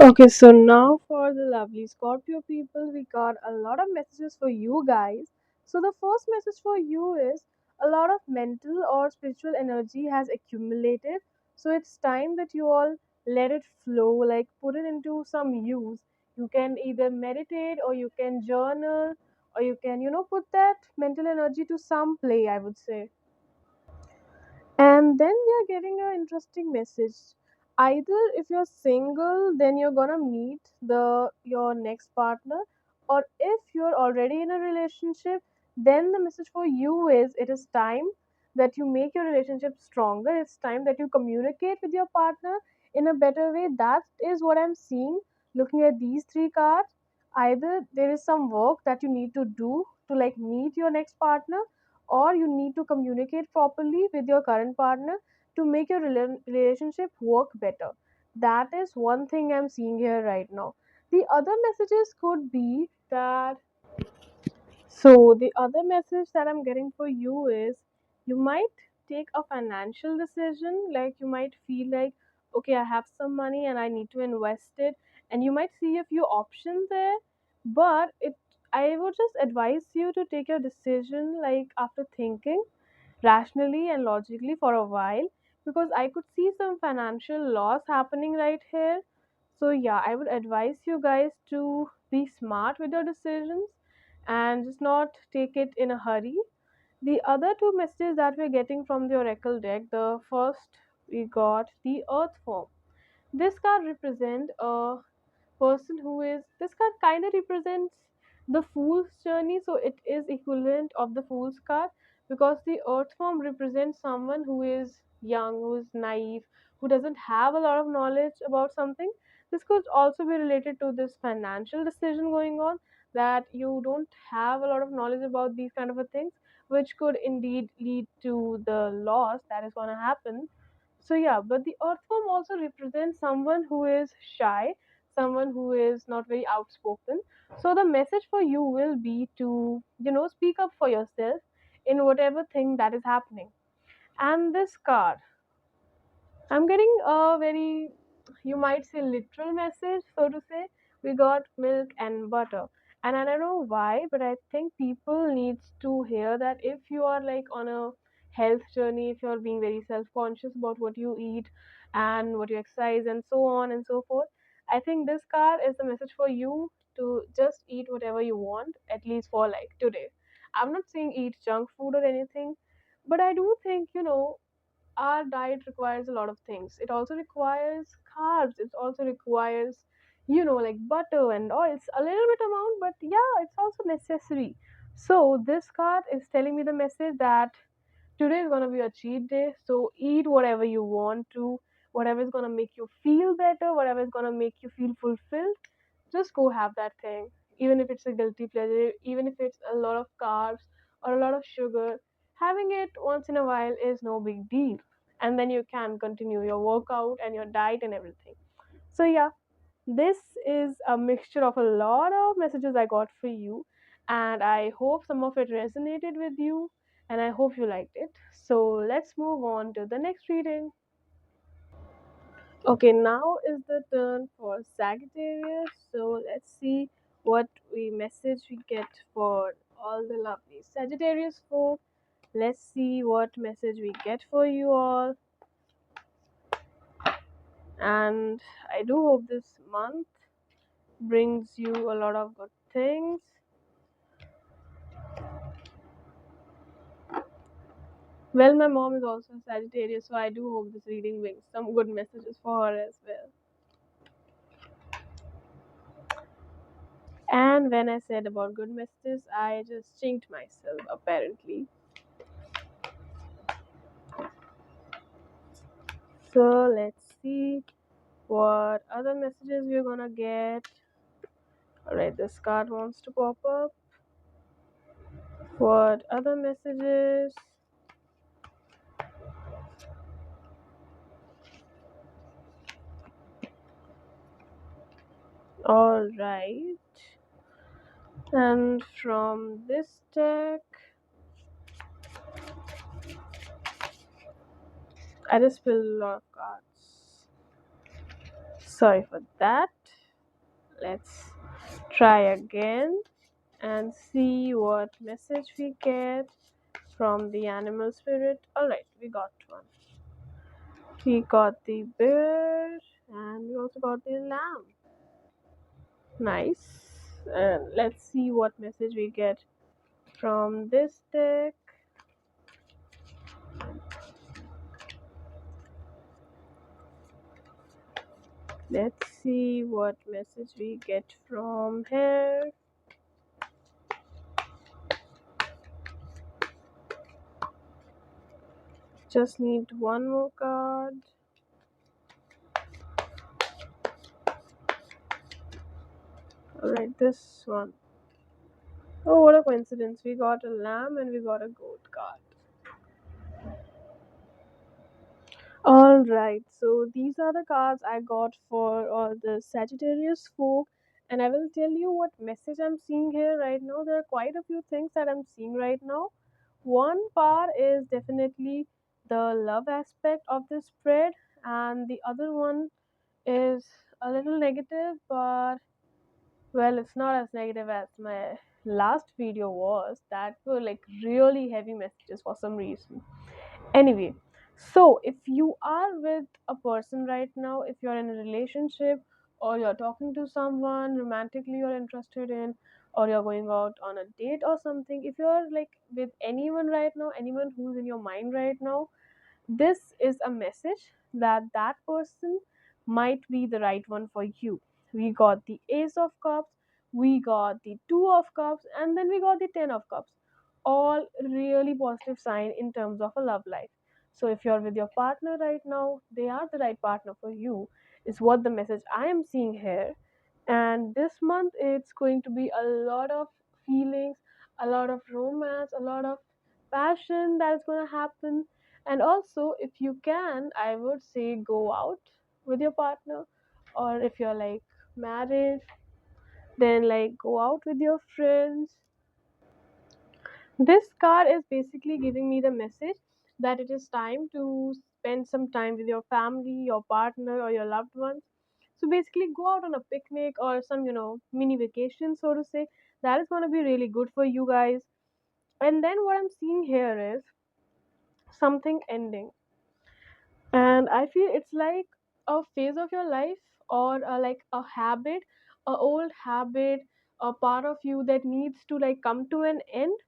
Okay, so now for the lovely Scorpio people, we got a lot of messages for you guys. So, the first message for you is a lot of mental or spiritual energy has accumulated. So, it's time that you all let it flow, like put it into some use. You can either meditate or you can journal or you can, put that mental energy to some play, I would say. And then we are getting an interesting message. Either if you're single, then you're gonna meet the your next partner, or if you're already in a relationship, then the message for you is it is time that you make your relationship stronger. It's time that you communicate with your partner in a better way. That is what I'm seeing looking at these three cards. Either there is some work that you need to do to like meet your next partner, or you need to communicate properly with your current partner to make your relationship work better. That is one thing I'm seeing here right now. The other messages could be that, so the other message that I'm getting for you is you might take a financial decision, like you might feel like, okay, I have some money and I need to invest it, and you might see a few options there, but it I would just advise you to take your decision like after thinking rationally and logically for a while, because I could see some financial loss happening right here. So, yeah, I would advise you guys to be smart with your decisions and just not take it in a hurry. The other two messages that we're getting from the Oracle deck, the first we got the Earth form. This card represents a person who is, this card kind of represents the fool's journey, so it is equivalent of the fool's card, because the earth form represents someone who is young, who is naive, who doesn't have a lot of knowledge about something. This could also be related to this financial decision going on, that you don't have a lot of knowledge about these kind of a things, which could indeed lead to the loss that is going to happen. So, yeah, but the earth form also represents someone who is shy, someone who is not very outspoken. So the message for you will be to, speak up for yourself in whatever thing that is happening. And this card, I'm getting a very, you might say, literal message, so to say. We got milk and butter. And I don't know why, but I think people needs to hear that if you are like on a health journey, if you're being very self-conscious about what you eat and what you exercise and so on and so forth, I think this card is the message for you to just eat whatever you want, at least for like today. I'm not saying eat junk food or anything, but I do think, our diet requires a lot of things. It also requires carbs. It also requires, like butter and oils, a little bit amount, but yeah, it's also necessary. So this card is telling me the message that today is gonna be a cheat day. So eat whatever you want to, whatever is gonna make you feel better, whatever is gonna make you feel fulfilled. Just go have that thing, even if it's a guilty pleasure, even if it's a lot of carbs or a lot of sugar. Having it once in a while is no big deal, and then you can continue your workout and your diet and everything. So, yeah, this is a mixture of a lot of messages I got for you, and I hope some of it resonated with you, and I hope you liked it. So, let's move on to the next reading. Okay, now is the turn for Sagittarius. So let's see what we message we get for all the lovely Sagittarius folk. Let's see what message we get for you all. And I do hope this month brings you a lot of good things. Well, my mom is also a Sagittarius, so I do hope this reading brings some good messages for her as well. And when I said about good messages, I just chinked myself apparently. So let's see what other messages we're gonna get. Alright, this card wants to pop up. What other messages? Alright. And from this deck, I just spilled a lot of cards. Sorry for that. Let's try again and see what message we get from the animal spirit. Alright, we got one. We got the bear and we also got the lamb. Nice. And let's see what message we get from this deck. Let's see what message we get from here. Just need one more card. Alright, this one. Oh, what a coincidence. We got a lamb and we got a goat card. Alright, so these are the cards I got for all the Sagittarius folk, and I will tell you what message I'm seeing here right now. There are quite a few things that I'm seeing right now. One part is definitely the love aspect of this spread, and the other one is a little negative, but well, it's not as negative as my last video was. That were like really heavy messages for some reason. Anyway, so if you are with a person right now, if you're in a relationship or you're talking to someone romantically you're interested in, or you're going out on a date or something, if you're like with anyone right now, anyone who's in your mind right now, this is a message that that person might be the right one for you. We got the Ace of Cups, we got the Two of Cups, and then we got the Ten of Cups. All really positive sign in terms of a love life. So if you're with your partner right now, they are the right partner for you, is what the message I am seeing here. And this month it's going to be a lot of feelings, a lot of romance, a lot of passion that is going to happen. And also, if you can, I would say go out with your partner, or if you're like married, then like go out with your friends. This card is basically giving me the message that it is time to spend some time with your family, your partner, or your loved ones. So basically, go out on a picnic or some, mini vacation, so to say. That is going to be really good for you guys. And then what I'm seeing here is something ending. And I feel it's like a phase of your life, or like a habit, a old habit, a part of you that needs to like come to an end,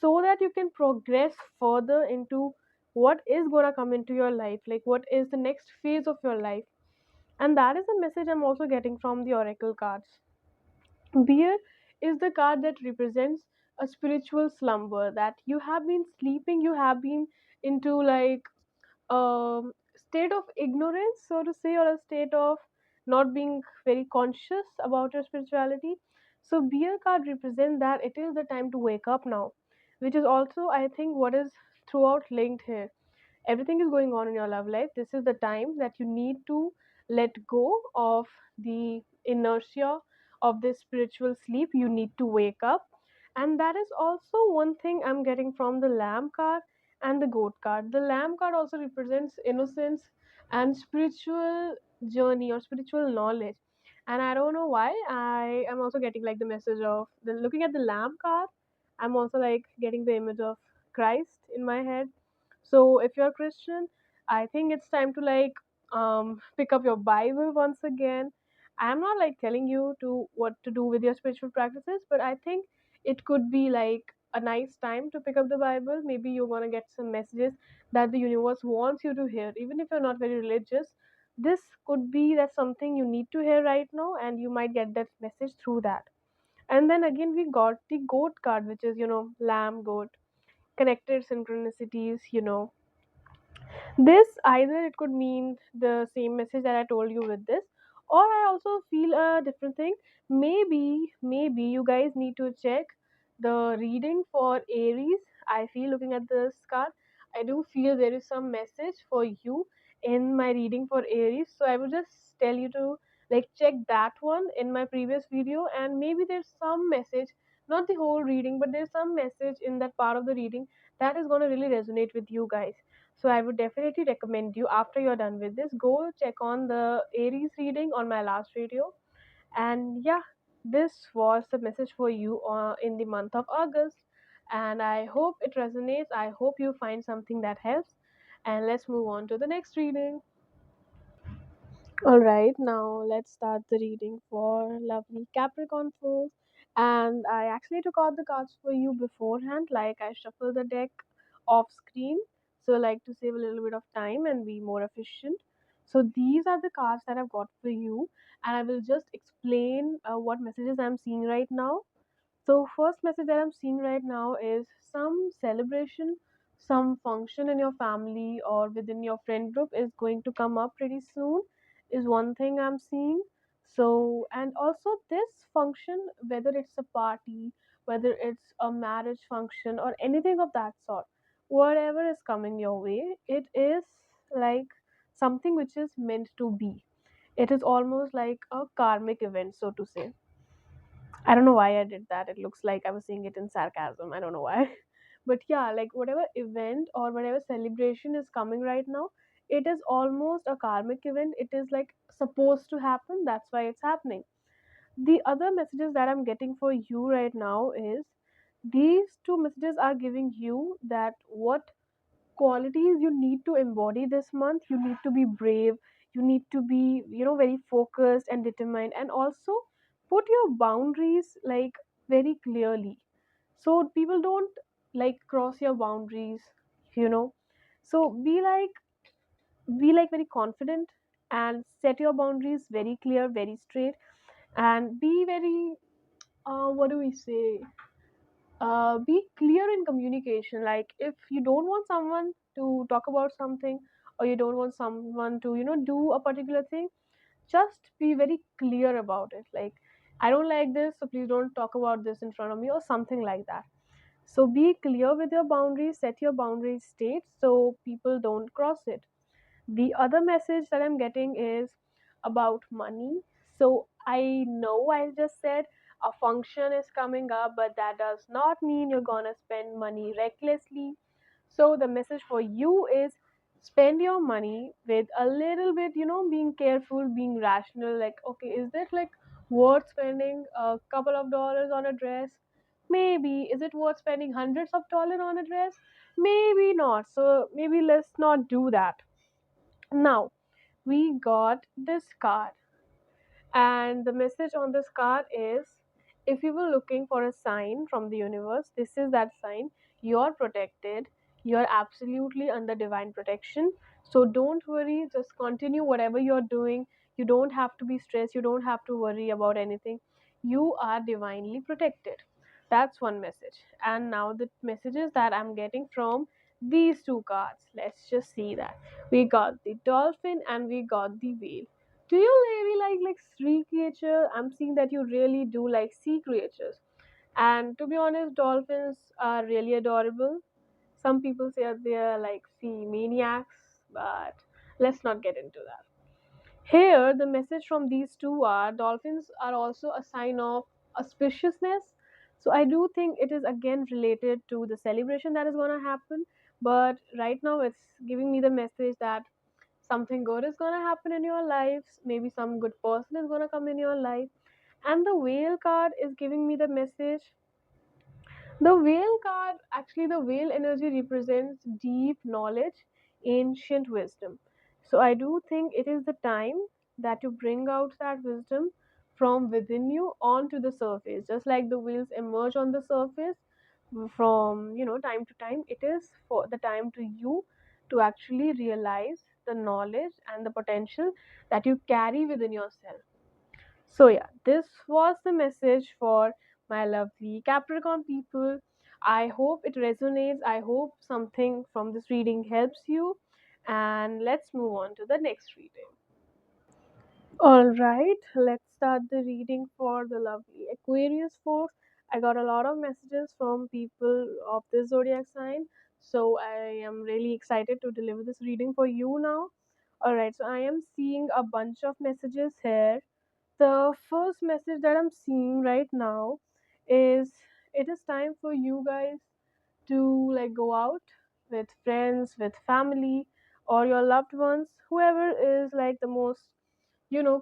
so that you can progress further into what is going to come into your life, like what is the next phase of your life. And that is the message I'm also getting from the oracle cards. Beer is the card that represents a spiritual slumber, that you have been sleeping, you have been into like state of ignorance, so to say, or a state of not being very conscious about your spirituality. So, beer card represent that it is the time to wake up now, which is also, I think, what is throughout linked here. Everything is going on in your love life. This is the time that you need to let go of the inertia of this spiritual sleep. You need to wake up. And that is also one thing I'm getting from the lamb card and the goat card. The lamb card also represents innocence and spiritual journey or spiritual knowledge. And I don't know why I am also getting like the message of the looking at the lamb card. I'm also like getting the image of Christ in my head. So if you're Christian, I think it's time to like pick up your Bible once again. I'm not like telling you to what to do with your spiritual practices, but I think it could be like a nice time to pick up the Bible. Maybe you're gonna get some messages that the universe wants you to hear, even if you're not very religious. This could be that something you need to hear right now, and you might get that message through that. And then again, we got the goat card, which is lamb, goat, connected synchronicities. This either it could mean the same message that I told you with this, or I also feel a different thing. Maybe you guys need to check the reading for Aries. I feel looking at this card, I do feel there is some message for you in my reading for Aries. So I would just tell you to like check that one in my previous video, and maybe there's some message, not the whole reading, but there's some message in that part of the reading that is going to really resonate with you guys. So I would definitely recommend you, after you're done with this, go check on the Aries reading on my last video. And yeah, this was the message for you in the month of August. And I hope it resonates. I hope you find something that helps. And let's move on to the next reading. Alright, now let's start the reading for lovely Capricorn folks. And I actually took out the cards for you beforehand, like I shuffled the deck off screen. So, like to save a little bit of time and be more efficient. So, these are the cards that I've got for you, and I will just explain what messages I'm seeing right now. So, first message that I'm seeing right now is some celebration, some function in your family or within your friend group is going to come up pretty soon, is one thing I'm seeing. So, and also this function, whether it's a party, whether it's a marriage function, or anything of that sort, whatever is coming your way, it is like something which is meant to be. It is almost like a karmic event, so to say. I don't know why I did that. It looks like I was saying it in sarcasm. I don't know why. But yeah, like whatever event or whatever celebration is coming right now, it is almost a karmic event. It is like supposed to happen. That's why it's happening. The other messages that I'm getting for you right now is these two messages are giving you that what qualities you need to embody this month. You need to be brave, you need to be, very focused and determined, and also put your boundaries like very clearly, so people don't like cross your boundaries, you know so be like very confident and set your boundaries very clear, very straight, and be very what do we say, be clear in communication. Like if you don't want someone to talk about something, or you don't want someone to do a particular thing, just be very clear about it. Like, I don't like this, so please don't talk about this in front of me, or something like that. So be clear with your boundaries, set your boundaries straight so people don't cross it. The other message that I'm getting is about money. So I know I just said a function is coming up, but that does not mean you're gonna spend money recklessly. So the message for you is spend your money with a little bit, being careful, being rational. Like, okay, is that like worth spending a couple of dollars on a dress? Maybe. Is it worth spending hundreds of dollars on a dress? Maybe not. So maybe let's not do that. Now, we got this card, and the message on this card is, if you were looking for a sign from the universe, this is that sign. You're protected, you're absolutely under divine protection. So don't worry, just continue whatever you're doing. You don't have to be stressed, you don't have to worry about anything. You are divinely protected. That's one message. And now the messages that I'm getting from these two cards, let's just see that. We got the dolphin and we got the whale. Do you really like sea creature? I'm seeing that you really do like sea creatures. And to be honest, dolphins are really adorable. Some people say that they are like sea maniacs, but let's not get into that. Here, the message from these two are dolphins are also a sign of auspiciousness. So I do think it is again related to the celebration that is going to happen. But right now, it's giving me the message that something good is going to happen in your lives. Maybe some good person is going to come in your life. And the whale card is giving me the message. The whale card, actually, the whale energy represents deep knowledge, ancient wisdom. So I do think it is the time that you bring out that wisdom from within you onto the surface. Just like the whales emerge on the surface from time to time, it is for the time to you to actually realize the knowledge and the potential that you carry within yourself. So, yeah, this was the message for my lovely Capricorn people. I hope it resonates. I hope something from this reading helps you. And let's move on to the next reading. All right, let's start the reading for the lovely Aquarius folks. I got a lot of messages from people of this zodiac sign, so I am really excited to deliver this reading for you now. All right, so I am seeing a bunch of messages here. The first message that I'm seeing right now is, it is time for you guys to like go out, with friends, with family, or your loved ones, whoever is like the most,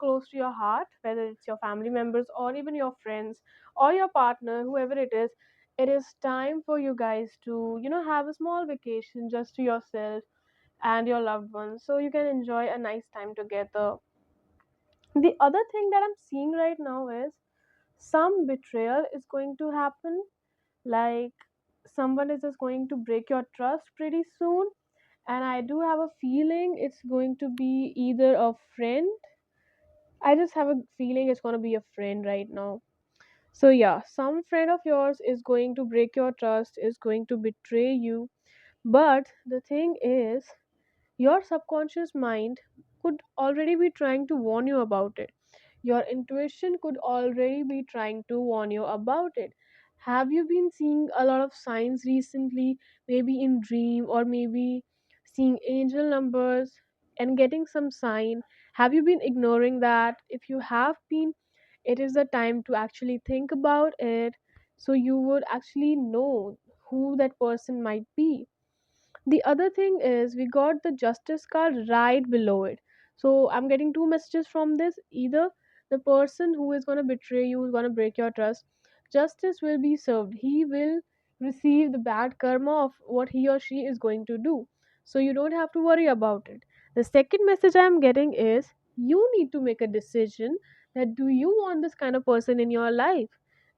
close to your heart, whether it's your family members or even your friends or your partner, whoever it is time for you guys to, have a small vacation just to yourself and your loved ones so you can enjoy a nice time together. The other thing that I'm seeing right now is some betrayal is going to happen, like someone is just going to break your trust pretty soon, and I do have a feeling it's going to be either a friend. I just have a feeling it's going to be a friend right now. So yeah, some friend of yours is going to break your trust, is going to betray you. But the thing is, your subconscious mind could already be trying to warn you about it. Your intuition could already be trying to warn you about it. Have you been seeing a lot of signs recently, maybe in dream or maybe seeing angel numbers and getting some sign? Have you been ignoring that? If you have been, it is the time to actually think about it so you would actually know who that person might be. The other thing is we got the justice card right below it. So I'm getting two messages from this. Either the person who is going to betray you, is going to break your trust, justice will be served. He will receive the bad karma of what he or she is going to do. So you don't have to worry about it. The second message I'm getting is you need to make a decision that do you want this kind of person in your life?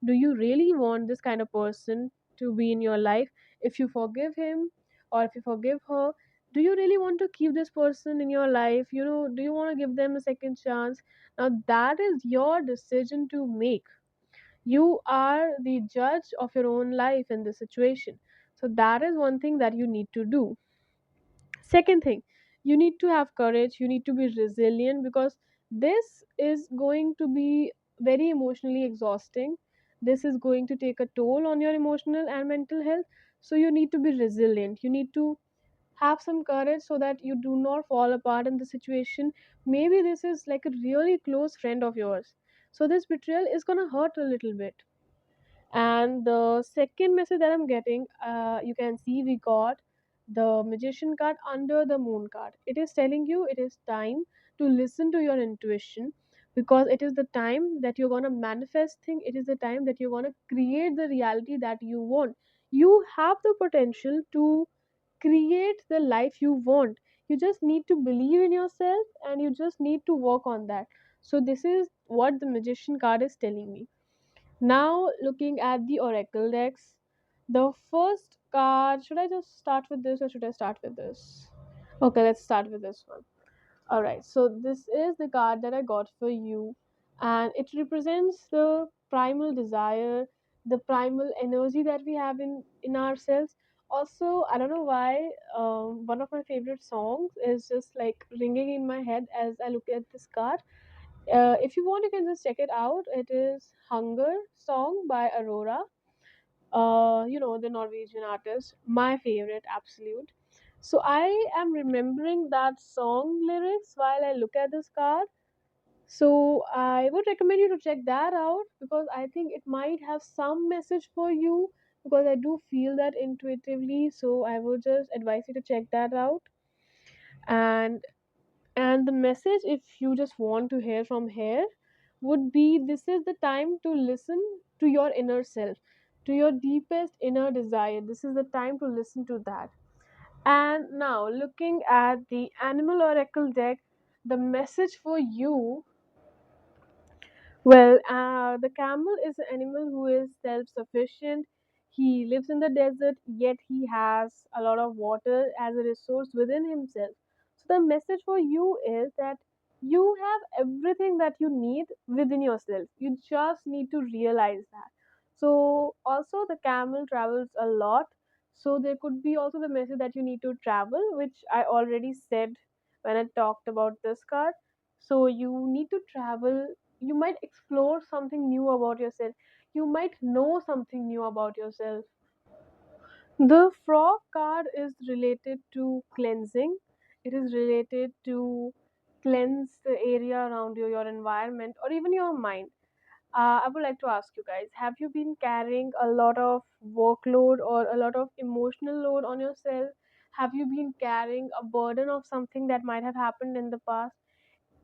Do you really want this kind of person to be in your life? If you forgive him, or if you forgive her, do you really want to keep this person in your life? Do you want to give them a second chance? Now that is your decision to make. You are the judge of your own life in this situation. So that is one thing that you need to do. Second thing, you need to have courage, you need to be resilient, because this is going to be very emotionally exhausting. This is going to take a toll on your emotional and mental health. So you need to be resilient, you need to have some courage so that you do not fall apart in the situation. Maybe this is like a really close friend of yours, so this betrayal is going to hurt a little bit. And the second message that I'm getting, you can see we got the magician card under the moon card. It is telling you it is time to listen to your intuition, because it is the time that you're going to manifest things. It is the time that you're going to create the reality that you want. You have the potential to create the life you want. You just need to believe in yourself and you just need to work on that. So this is what the magician card is telling me. Now, looking at the oracle decks, the first card, should I just start with this or should I start with this? Okay, let's start with this one. All right, so this is the card that I got for you, and it represents the primal desire, the primal energy that we have in ourselves. Also, I don't know why, one of my favorite songs is just like ringing in my head as I look at this card. If you want, you can just check it out. It is "Hunger" song by Aurora. The Norwegian artist, my favorite, absolute. So I am remembering that song lyrics while I look at this card. So I would recommend you to check that out, because I think it might have some message for you, because I do feel that intuitively. So I would just advise you to check that out. And and the message, if you just want to hear from here, would be this is the time to listen to your inner self, to your deepest inner desire. This is the time to listen to that. And now, looking at the animal oracle deck, the message for you, well, the camel is an animal who is self sufficient. He lives in the desert, yet he has a lot of water as a resource within himself. So, the message for you is that you have everything that you need within yourself. You just need to realize that. So, also, the camel travels a lot. So, there could be also the message that you need to travel, which I already said when I talked about this card. So, you need to travel, you might explore something new about yourself, you might know something new about yourself. The frog card is related to cleansing. It is related to cleanse the area around you, your environment, or even your mind. I would like to ask you guys, have you been carrying a lot of workload or a lot of emotional load on yourself? Have you been carrying a burden of something that might have happened in the past,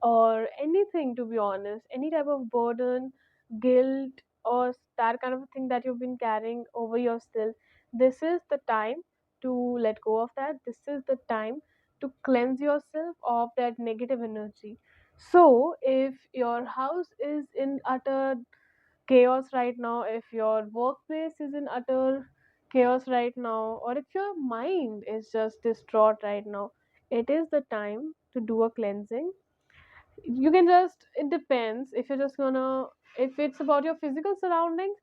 or anything, to be honest, any type of burden, guilt, or that kind of a thing that you've been carrying over yourself? This is the time to let go of that. This is the time to cleanse yourself of that negative energy. So if your house is in utter chaos right now, if your workplace is in utter chaos right now, or if your mind is just distraught right now, it is the time to do a cleansing. You can just, it depends, if you're just gonna, if it's about your physical surroundings,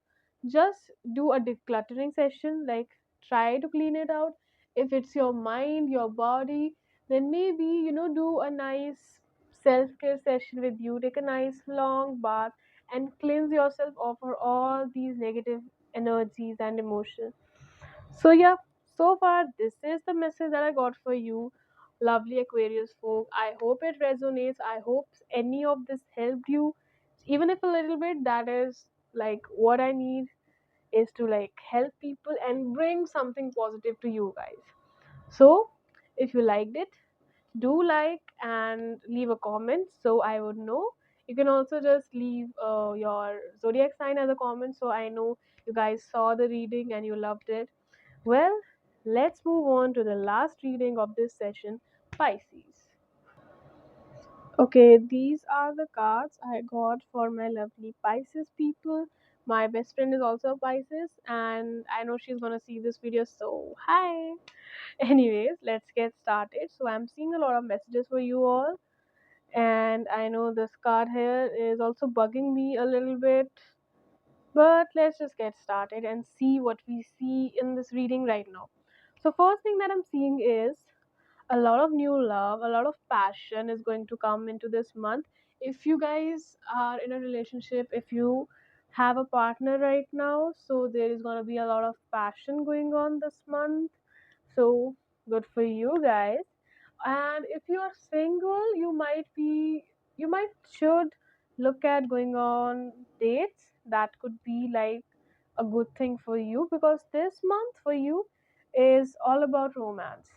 just do a decluttering session, like try to clean it out. If it's your mind, your body, then maybe, do a nice self-care session with you, take a nice long bath and cleanse yourself of all these negative energies and emotions. So yeah, so far this is the message that I got for you, lovely Aquarius folk. I hope it resonates. I hope any of this helped you, even if a little bit. That is like what I need, is to like help people and bring something positive to you guys. So if you liked it, do like and leave a comment so I would know. You can also just leave your zodiac sign as a comment so I know you guys saw the reading and you loved it. Well, let's move on to the last reading of this session, Pisces. Okay, these are the cards I got for my lovely Pisces people. My best friend is also a Pisces, and I know she's gonna see this video, so hi. Anyways, let's get started. So, I'm seeing a lot of messages for you all, and I know this card here is also bugging me a little bit, but let's just get started and see what we see in this reading right now. So, first thing that I'm seeing is a lot of new love, a lot of passion is going to come into this month. If you guys are in a relationship, if you have a partner right now, so there is going to be a lot of passion going on this month. So, good for you guys. And if you are single, you might should look at going on dates. That could be like a good thing for you, because this month for you is all about romance.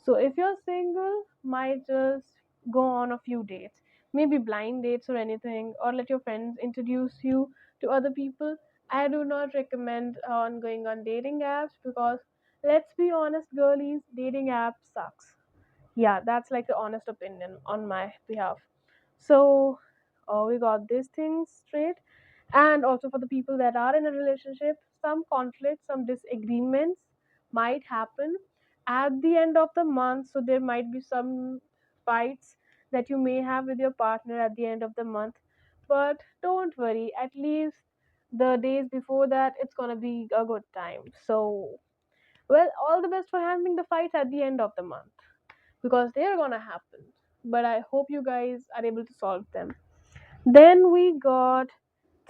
So if you're single, might just go on a few dates, maybe blind dates or anything, or let your friends introduce you to other people. I do not recommend on going on dating apps, because let's be honest, girlies, dating apps sucks. Yeah, that's like the honest opinion on my behalf. So we got these things straight. And also for the people that are in a relationship, some conflicts, some disagreements might happen at the end of the month. So there might be some fights that you may have with your partner at the end of the month, but don't worry, at least the days before that it's gonna be a good time. So well, all the best for handling the fights at the end of the month, because they're gonna happen. But I hope you guys are able to solve them. Then we got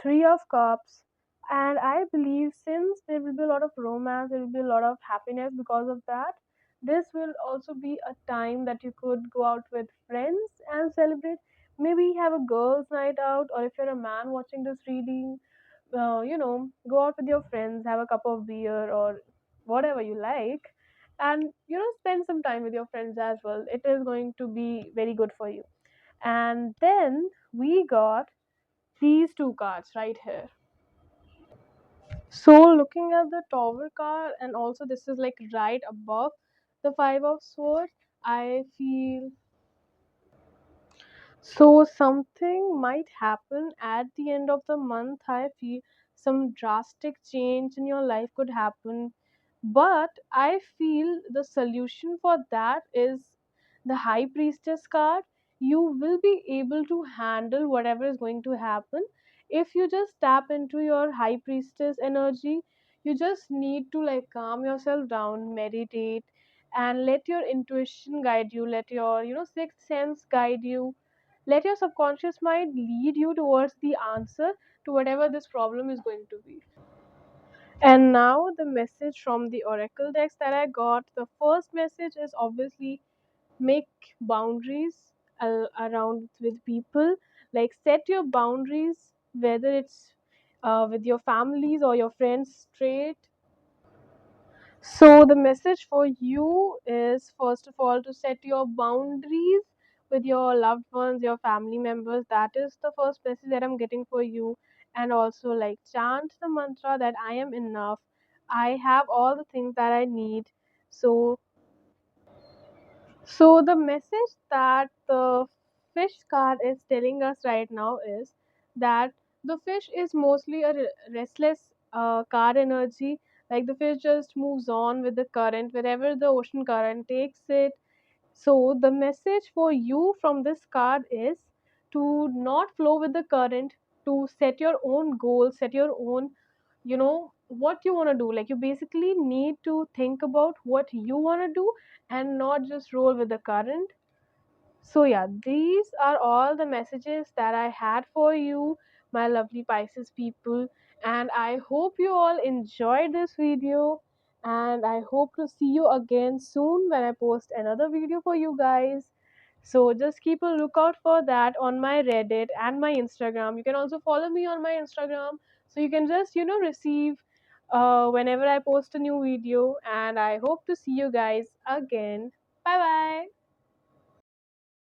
Three of Cups, and I believe since there will be a lot of romance, there will be a lot of happiness because of that. This will also be a time that you could go out with friends and celebrate. Maybe have a girls' night out, or if you're a man watching this reading, go out with your friends, have a cup of beer or whatever you like, and spend some time with your friends as well. It is going to be very good for you. And then we got these two cards right here. So looking at the Tower card, and also this is like right above the Five of Swords, I feel so something might happen at the end of the month. I feel some drastic change in your life could happen. But I feel the solution for that is the High Priestess card. You will be able to handle whatever is going to happen if you just tap into your High Priestess energy. You just need to like calm yourself down, meditate, and let your intuition guide you, let your sixth sense guide you, let your subconscious mind lead you towards the answer to whatever this problem is going to be. And now the message from the oracle decks that I got. The first message is obviously make boundaries around with people. Like set your boundaries, whether it's with your families or your friends straight. So, the message for you is first of all to set your boundaries with your loved ones, your family members. That is the first message that I'm getting for you. And also, like, chant the mantra that I am enough. I have all the things that I need. So, so the message that the fish card is telling us right now is that the fish is mostly a restless card energy. Like the fish just moves on with the current wherever the ocean current takes it. So the message for you from this card is to not flow with the current, to set your own goals, set your own, what you want to do. Like you basically need to think about what you want to do and not just roll with the current. So, yeah, these are all the messages that I had for you, my lovely Pisces people. And I hope you all enjoyed this video. And I hope to see you again soon when I post another video for you guys. So, just keep a lookout for that on my Reddit and my Instagram. You can also follow me on my Instagram. So, you can just, receive whenever I post a new video. And I hope to see you guys again. Bye bye.